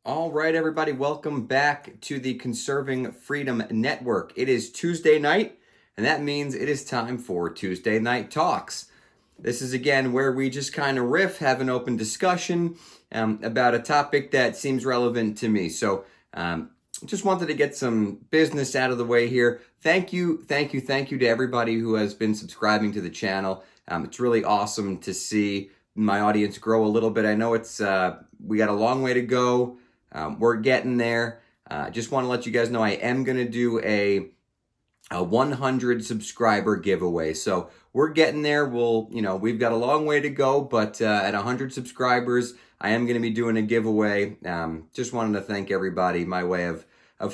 All right, everybody, welcome back to the Conserving Freedom Network. It is Tuesday night, and that means it is time for Tuesday Night Talks. This is, again, where we just kind of riff, have an open discussion about a topic that seems relevant to me. So just wanted to get some business out of the way here. Thank you to everybody who has been subscribing to the channel. It's really awesome to see my audience grow a little bit. I know it's we got a long way to go. We're getting there. Just want to let you guys know I am going to do a 100 subscriber giveaway. So we're getting there. We've got a long way to go, but at 100 subscribers, I am going to be doing a giveaway. Just wanted to thank everybody. My way of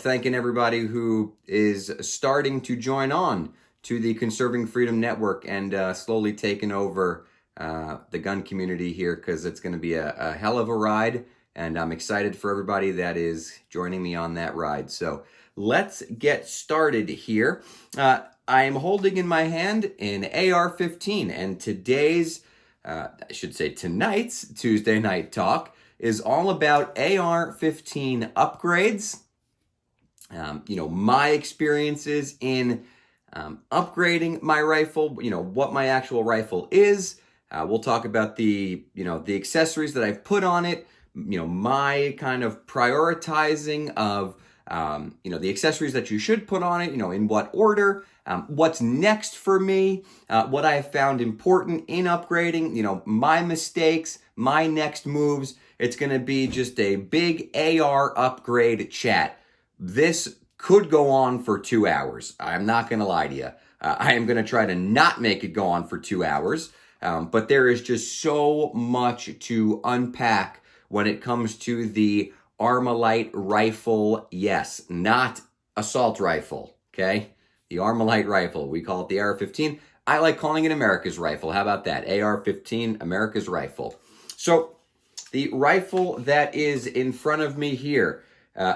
thanking everybody who is starting to join on to the Conserving Freedom Network and slowly taking over the gun community here, because it's going to be a hell of a ride. And I'm excited for everybody that is joining me on that ride. So let's get started here. I am holding in my hand an AR-15, and tonight's Tuesday Night Talk is all about AR-15 upgrades. My experiences in upgrading my rifle, what my actual rifle is. We'll talk about the accessories that I've put on it, my kind of prioritizing of, the accessories that you should put on it, in what order, what's next for me, what I have found important in upgrading, my mistakes, my next moves. It's going to be just a big AR upgrade chat. This could go on for 2 hours. I'm not going to lie to you. I am going to try to not make it go on for 2 hours. But there is just so much to unpack when it comes to the Armalite rifle. Yes, not assault rifle, okay? The Armalite rifle. We call it the AR-15. I like calling it America's rifle. How about that? AR-15, America's rifle. So the rifle that is in front of me here,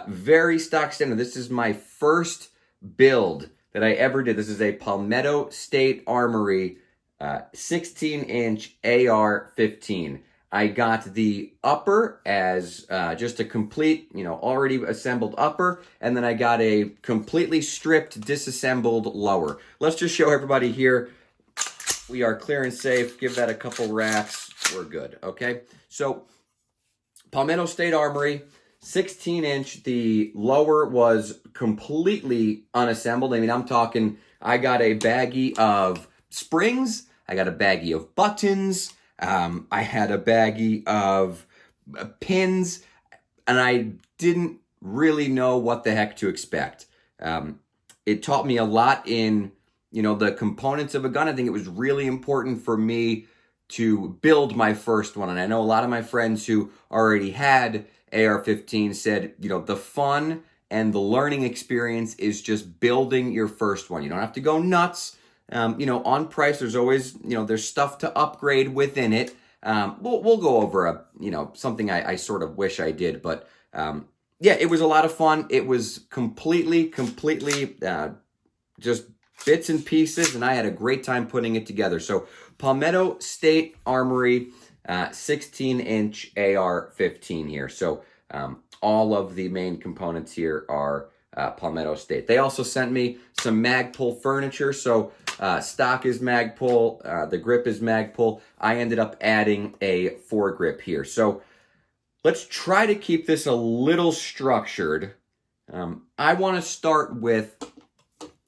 very stock standard. This is my first build that I ever did. This is a Palmetto State Armory 16-inch AR-15. I got the upper as just a complete, already assembled upper, and then I got a completely stripped, disassembled lower. Let's just show everybody here. We are clear and safe. Give that a couple racks. We're good, okay? So, Palmetto State Armory, 16-inch. The lower was completely unassembled. I mean, I'm talking, I got a baggie of springs. I got a baggie of buttons. I had a baggie of pins, and I didn't really know what the heck to expect. It taught me a lot in, the components of a gun. I think it was really important for me to build my first one. And I know a lot of my friends who already had AR-15 said, the fun and the learning experience is just building your first one. You don't have to go nuts. On price, there's always, there's stuff to upgrade within it. We'll go over something I sort of wish I did, but it was a lot of fun. It was completely just bits and pieces, and I had a great time putting it together. So Palmetto State Armory 16-inch AR-15 here. So all of the main components here are Palmetto State. They also sent me some Magpul furniture. So stock is Magpul, the grip is Magpul. I ended up adding a foregrip here. So let's try to keep this a little structured. I want to start with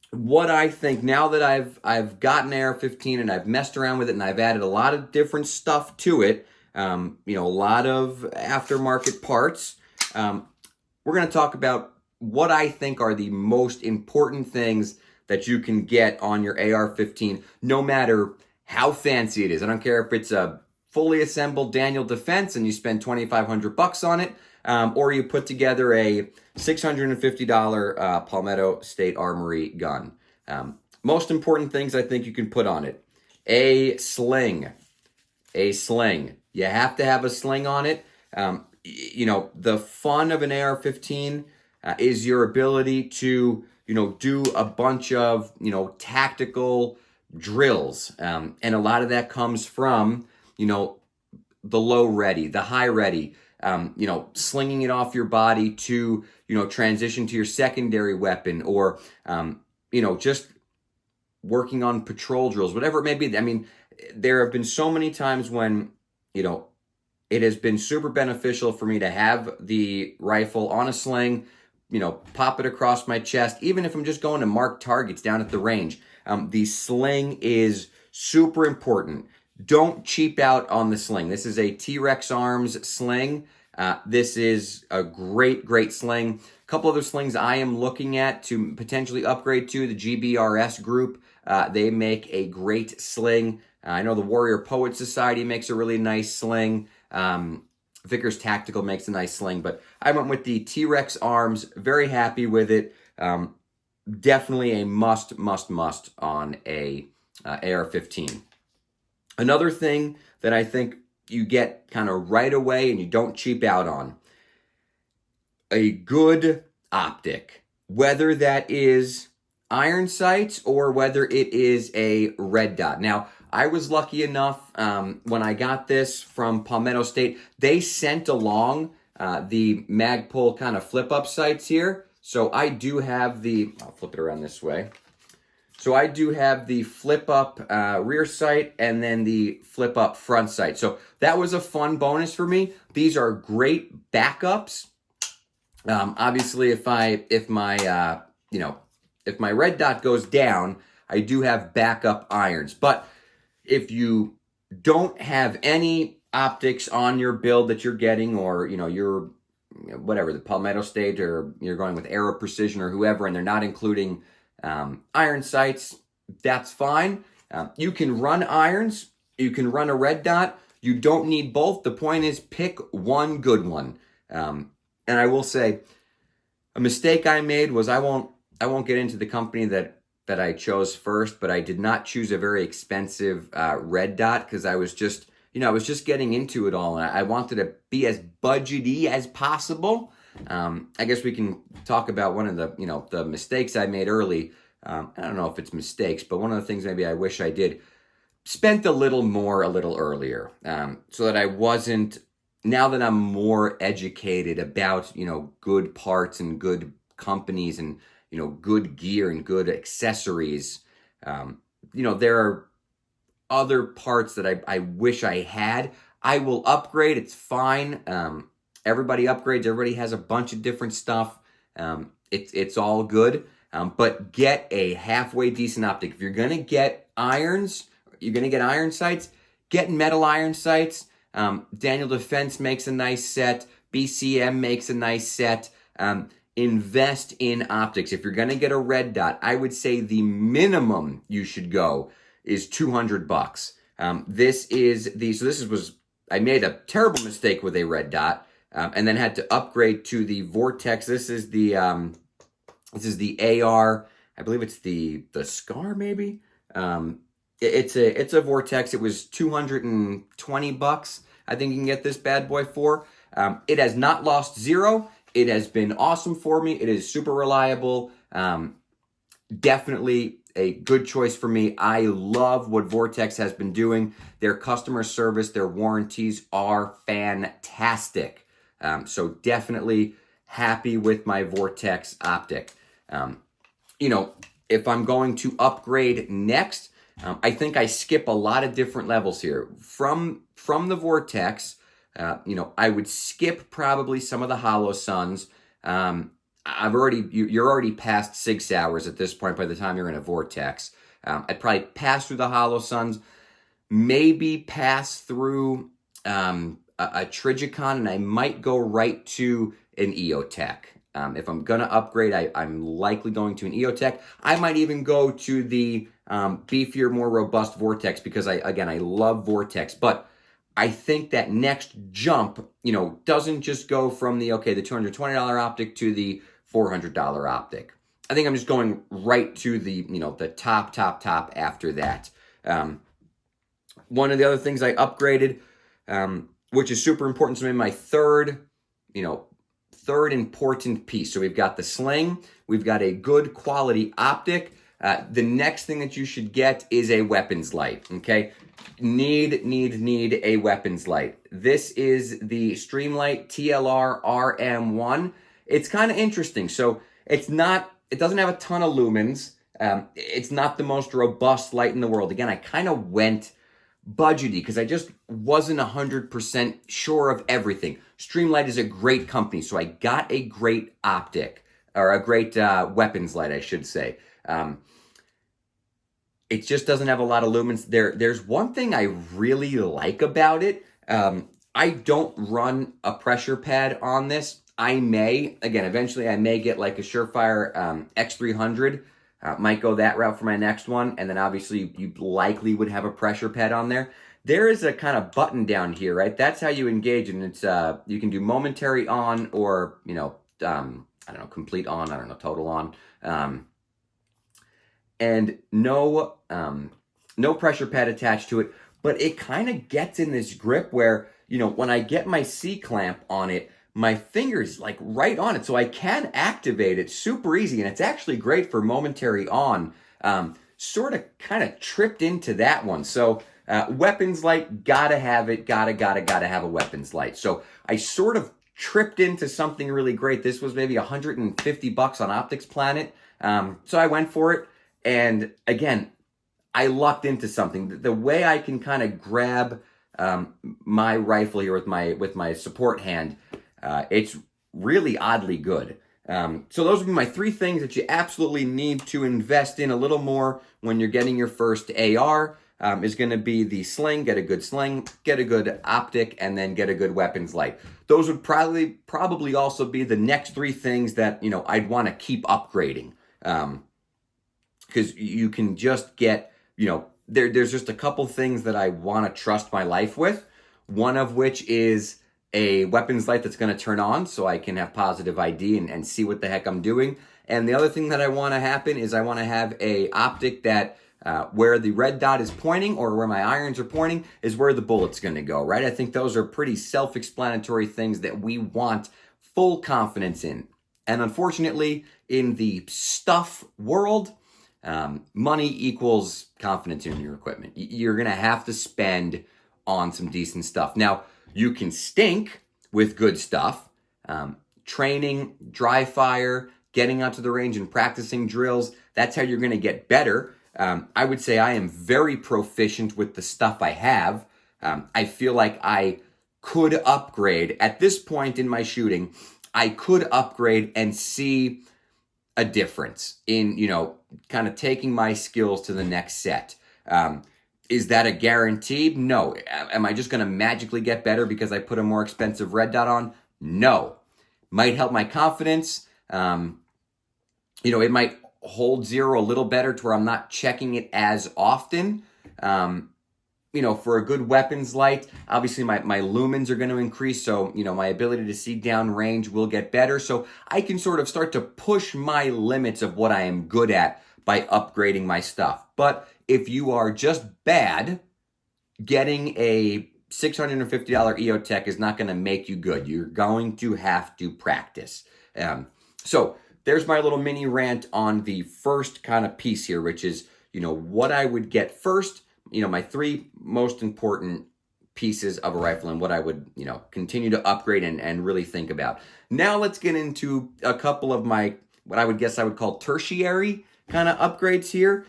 what I think now that I've gotten AR-15 and I've messed around with it and I've added a lot of different stuff to it. A lot of aftermarket parts. We're going to talk about what I think are the most important things that you can get on your AR-15, no matter how fancy it is. I don't care if it's a fully assembled Daniel Defense and you spend $2,500 on it, or you put together a $650 Palmetto State Armory gun. Most important things I think you can put on it. A sling. You have to have a sling on it. The fun of an AR-15 is your ability to, do a bunch of, tactical drills. And a lot of that comes from, the low ready, the high ready. slinging it off your body to, transition to your secondary weapon, or, just working on patrol drills, whatever it may be. I mean, there have been so many times when, it has been super beneficial for me to have the rifle on a sling, pop it across my chest, even if I'm just going to mark targets down at the range. The sling is super important. Don't cheap out on the sling. This is a T-Rex Arms sling. This is a great, great sling. A couple other slings I am looking at to potentially upgrade to, the GBRS group. They make a great sling. I know the Warrior Poet Society makes a really nice sling. Vickers Tactical makes a nice sling, but I went with the T-Rex Arms. Very happy with it. Definitely a must on a AR-15. Another thing that I think you get kind of right away and you don't cheap out on, a good optic, whether that is iron sights or whether it is a red dot. Now, I was lucky enough when I got this from Palmetto State, they sent along the Magpul kind of flip-up sights here. So I do have I'll flip it around this way. So I do have the flip-up rear sight and then the flip-up front sight. So that was a fun bonus for me. These are great backups. Obviously, if my red dot goes down, I do have backup irons. But if you don't have any optics on your build that you're getting, or you're whatever, the Palmetto State, or you're going with Aero Precision or whoever, and they're not including iron sights, that's fine. You can run irons. You can run a red dot. You don't need both. The point is, pick one good one. And I will say, a mistake I made was I won't get into the company that I chose first, but I did not choose a very expensive red dot because I was just getting into it all, and I wanted to be as budgety as possible. I guess we can talk about one of the mistakes I made early. I don't know if it's mistakes, but one of the things maybe I wish I did, spent a little more a little earlier, so that I wasn't, now that I'm more educated about, good parts and good companies and, good gear and good accessories, there are other parts that I wish I had. I will upgrade. It's fine. Everybody upgrades. Everybody has a bunch of different stuff. It's all good. But get a halfway decent optic. If you're going to get irons, you're going to get iron sights, get metal iron sights. Daniel Defense makes a nice set. BCM makes a nice set. Invest in optics. If you're going to get a red dot, I would say the minimum you should go is $200. I made a terrible mistake with a red dot, and then had to upgrade to the Vortex. This is the AR, I believe it's the Scar, maybe. It's a Vortex. It was $220. I think you can get this bad boy for. It has not lost zero. It has been awesome for me. It is super reliable. Definitely a good choice for me. I love what Vortex has been doing. Their customer service, their warranties are fantastic. So definitely happy with my Vortex optic. If I'm going to upgrade next, I think I skip a lot of different levels here. From the Vortex, I would skip probably some of the Hollow Suns. You're already past 6 hours at this point by the time you're in a Vortex. I'd probably pass through the Hollow Suns, maybe pass through a Trigicon, and I might go right to an EOTech. If I'm going to upgrade, I'm likely going to an EOTech. I might even go to the beefier, more robust Vortex because I love Vortex. But I think that next jump, doesn't just go from the $220 optic to the $400 optic. I think I'm just going right to the, the top after that. One of the other things I upgraded, which is super important to me, my third important piece. So we've got the sling, we've got a good quality optic, The next thing that you should get is a weapons light, okay? Need a weapons light. This is the Streamlight TLR RM1. It's kind of interesting. So it doesn't have a ton of lumens. It's not the most robust light in the world. Again, I kind of went budgety because I just wasn't 100% sure of everything. Streamlight is a great company, so I got a great optic, or a great weapons light, I should say. It just doesn't have a lot of lumens. There's one thing I really like about it. I don't run a pressure pad on this. I may, again, eventually I may get like a Surefire X300. Might go that route for my next one. And then obviously you likely would have a pressure pad on there. There is a kind of button down here, right? That's how you engage. And it's, you can do momentary on or, I don't know, complete on, I don't know, total on. And no pressure pad attached to it, but it kind of gets in this grip where, when I get my C-clamp on it, my finger's like right on it, so I can activate it super easy, and it's actually great for momentary on. Sort of kind of tripped into that one. So weapons light, gotta have it, gotta have a weapons light. So I sort of tripped into something really great. This was maybe $150 on Optics Planet. So I went for it. And again, I lucked into something. The way I can kind of grab my rifle here with my support hand, it's really oddly good. So those would be my 3 things that you absolutely need to invest in a little more when you're getting your first AR. Is going to be the sling, get a good sling, get a good optic, and then get a good weapons light. Those would probably also be the next 3 things that, I'd want to keep upgrading. Because you can just get, there's just a couple things that I want to trust my life with. One of which is a weapons light that's going to turn on so I can have positive ID and see what the heck I'm doing. And the other thing that I want to happen is I want to have a optic that where the red dot is pointing or where my irons are pointing is where the bullet's going to go, right? I think those are pretty self-explanatory things that we want full confidence in. And unfortunately, in the stuff world, money equals confidence in your equipment. You're going to have to spend on some decent stuff. Now, you can stink with good stuff. Training, dry fire, getting out to the range and practicing drills. That's how you're going to get better. I would say I am very proficient with the stuff I have. I feel like I could upgrade. At this point in my shooting, I could upgrade and see a difference in, kind of taking my skills to the next set. Is that a guarantee? No. Am I just going to magically get better because I put a more expensive red dot on? No. Might help my confidence. It might hold zero a little better to where I'm not checking it as often. For a good weapons light, obviously my lumens are going to increase. So, my ability to see down range will get better. So I can sort of start to push my limits of what I am good at by upgrading my stuff. But if you are just bad, getting a $650 EOTech is not going to make you good. You're going to have to practice. So there's my little mini rant on the first kind of piece here, which is, what I would get first, my 3 most important pieces of a rifle and what I would, continue to upgrade and really think about. Now let's get into a couple of my, what I would guess I would call tertiary kind of upgrades here.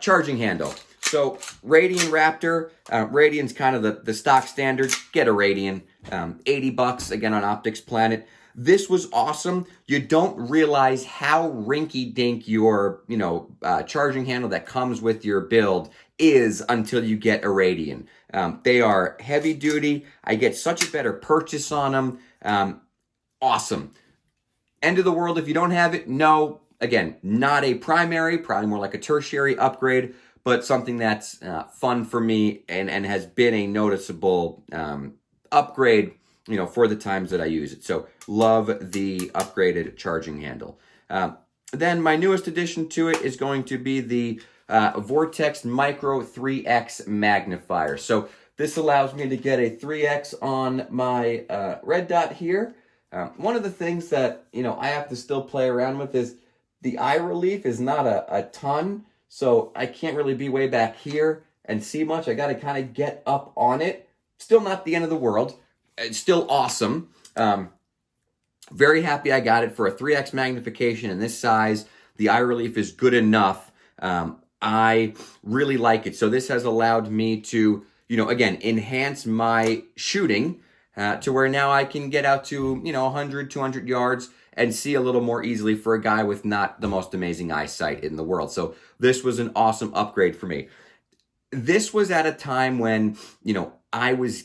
Charging handle. So Radian Raptor, Radian's kind of the stock standard. Get a Radian, $80 again on Optics Planet. This was awesome. You don't realize how rinky-dink your, charging handle that comes with your build is until you get a Radian. They are heavy duty. I get such a better purchase on them. Awesome. End of the world if you don't have it? No. Again, not a primary, probably more like a tertiary upgrade, but something that's fun for me and has been a noticeable upgrade, for the times that I use it. So love the upgraded charging handle. Then my newest addition to it is going to be the Vortex Micro 3X Magnifier. So this allows me to get a 3X on my red dot here. One of the things that, I have to still play around with is the eye relief is not a ton. So I can't really be way back here and see much. I got to kind of get up on it. Still not the end of the world. It's still awesome. Very happy I got it for a 3x magnification in this size. The eye relief is good enough. I really like it. So this has allowed me to, again, enhance my shooting to where now I can get out to, 100, 200 yards and see a little more easily for a guy with not the most amazing eyesight in the world. So this was an awesome upgrade for me. This was at a time when, I was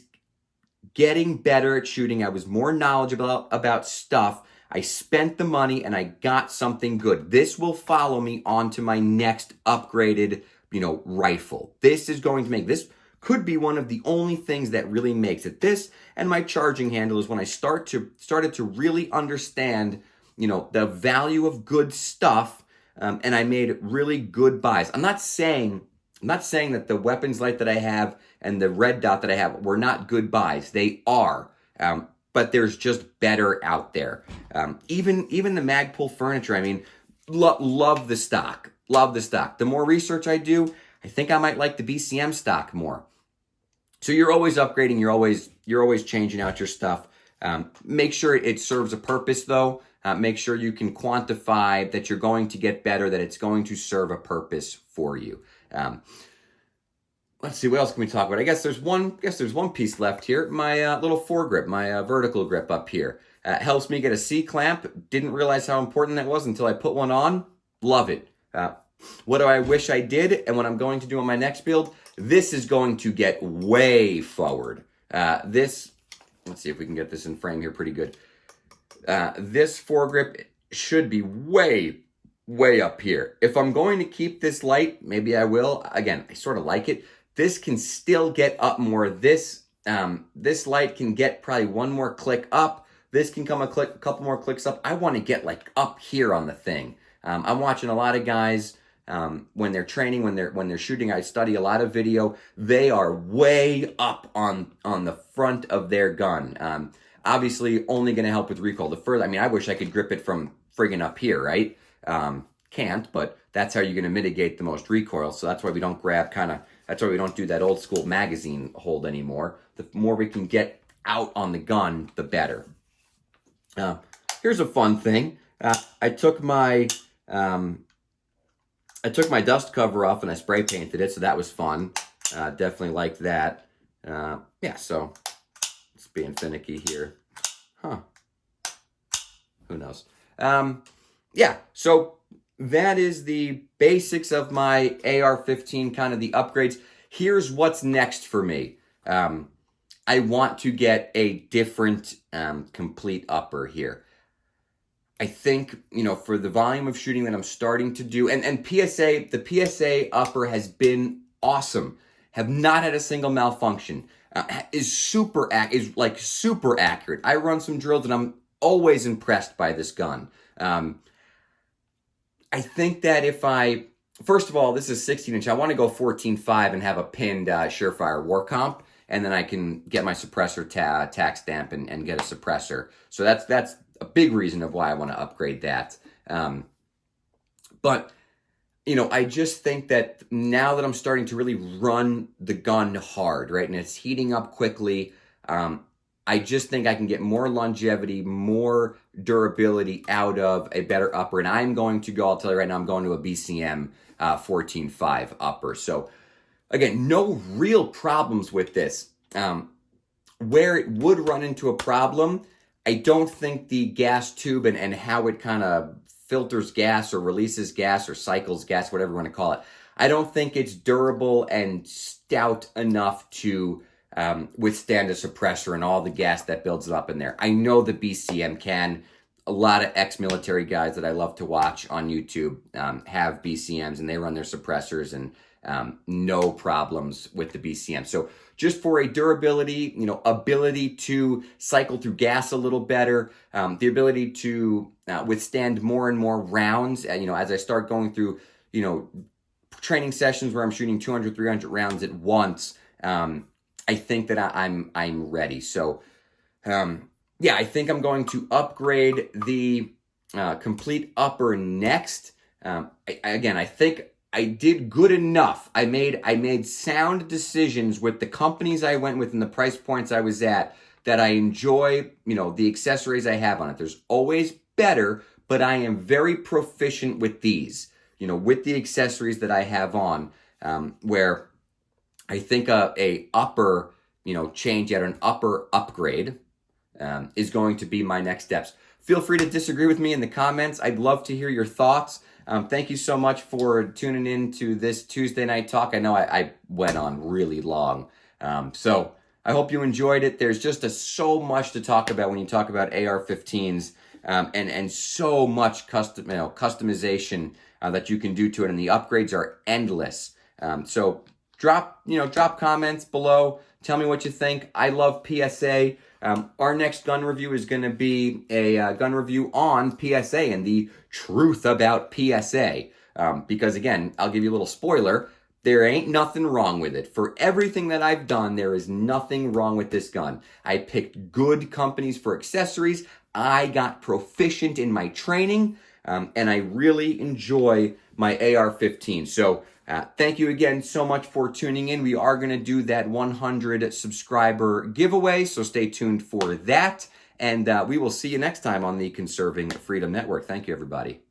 getting better at shooting. I was more knowledgeable about stuff. I spent the money and I got something good. This will follow me on to my next upgraded, rifle. This is going to make, this could be one of the only things that really makes it. This and my charging handle is when I started to really understand, the value of good stuff, and I made really good buys. I'm not saying that the weapons light that I have and the red dot that I have were not good buys. They are. But there's just better out there. Even the Magpul furniture, I mean, love the stock. Love the stock. The more research I do, I think I might like the BCM stock more. So you're always upgrading. You're always changing out your stuff. Make sure it serves a purpose, though. Make sure you can quantify that you're going to get better, that it's going to serve a purpose for you. Let's see, what else can we talk about? I guess there's one piece left here. My little foregrip, my vertical grip up here. Helps me get a C-clamp. Didn't realize how important that was until I put one on. Love it. What do I wish I did and what I'm going to do on my next build? This is going to get way forward. Let's see if we can get this in frame here pretty good. This foregrip should be way up here. If I'm going to keep this light, maybe I will. Again, I sort of like it. This can still get up more. This light can get probably one more click up. This can come a couple more clicks up. I want to get like up here on the thing. I'm watching a lot of guys when they're training, when they're shooting. I study a lot of video. They are way up on the front of their gun. Obviously, only going to help with recoil. I wish I could grip it from friggin' up here, right? Can't, but that's how you're going to mitigate the most recoil. So that's why we don't that's why we don't do that old school magazine hold anymore. The more we can get out on the gun, the better. Here's a fun thing. I took my dust cover off and I spray painted it, so that was fun. Definitely liked that. Yeah, so it's being finicky here. Huh. Who knows? Yeah, so that is the basics of my AR-15, kind of the upgrades. Here's what's next for me. I want to get a different complete upper here. I think, for the volume of shooting that I'm starting to do, and PSA, the PSA upper has been awesome. Have not had a single malfunction. Is super accurate. I run some drills and I'm always impressed by this gun. I think that first of all, this is 16-inch. I want to go 14.5 and have a pinned Surefire War Comp, and then I can get my suppressor tack stamp and get a suppressor. So that's a big reason of why I want to upgrade that. But, I just think that now that I'm starting to really run the gun hard, right, and it's heating up quickly, I just think I can get more longevity, more durability out of a better upper. And I'll tell you right now, I'm going to a BCM 14.5 upper. So again, no real problems with this. Where it would run into a problem, I don't think the gas tube and how it kind of filters gas or releases gas or cycles gas, whatever you want to call it, I don't think it's durable and stout enough to withstand a suppressor and all the gas that builds up in there. I know the BCM can. A lot of ex-military guys that I love to watch on YouTube have BCMs and they run their suppressors and no problems with the BCM. So just for a durability, ability to cycle through gas a little better, the ability to withstand more and more rounds, as I start going through, training sessions where I'm shooting 200, 300 rounds at once, I think that I'm ready. So, yeah, I think I'm going to upgrade the complete upper next. I I did good enough. I made sound decisions with the companies I went with and the price points I was at, that I enjoy, the accessories I have on it. There's always better, but I am very proficient with these, with the accessories that I have on, where I think a upper, change yet an upper upgrade is going to be my next steps. Feel free to disagree with me in the comments. I'd love to hear your thoughts. Thank you so much for tuning in to this Tuesday night talk. I know I went on really long. So I hope you enjoyed it. There's just so much to talk about when you talk about AR-15s, and so much customization that you can do to it, and the upgrades are endless. So drop comments below. Tell me what you think. I love PSA. Our next gun review is going to be a gun review on PSA and the truth about PSA. Because again, I'll give you a little spoiler. There ain't nothing wrong with it. For everything that I've done, there is nothing wrong with this gun. I picked good companies for accessories. I got proficient in my training, and I really enjoy my AR-15. So thank you again so much for tuning in. We are going to do that 100 subscriber giveaway, so stay tuned for that. And we will see you next time on the Conserving Freedom Network. Thank you, everybody.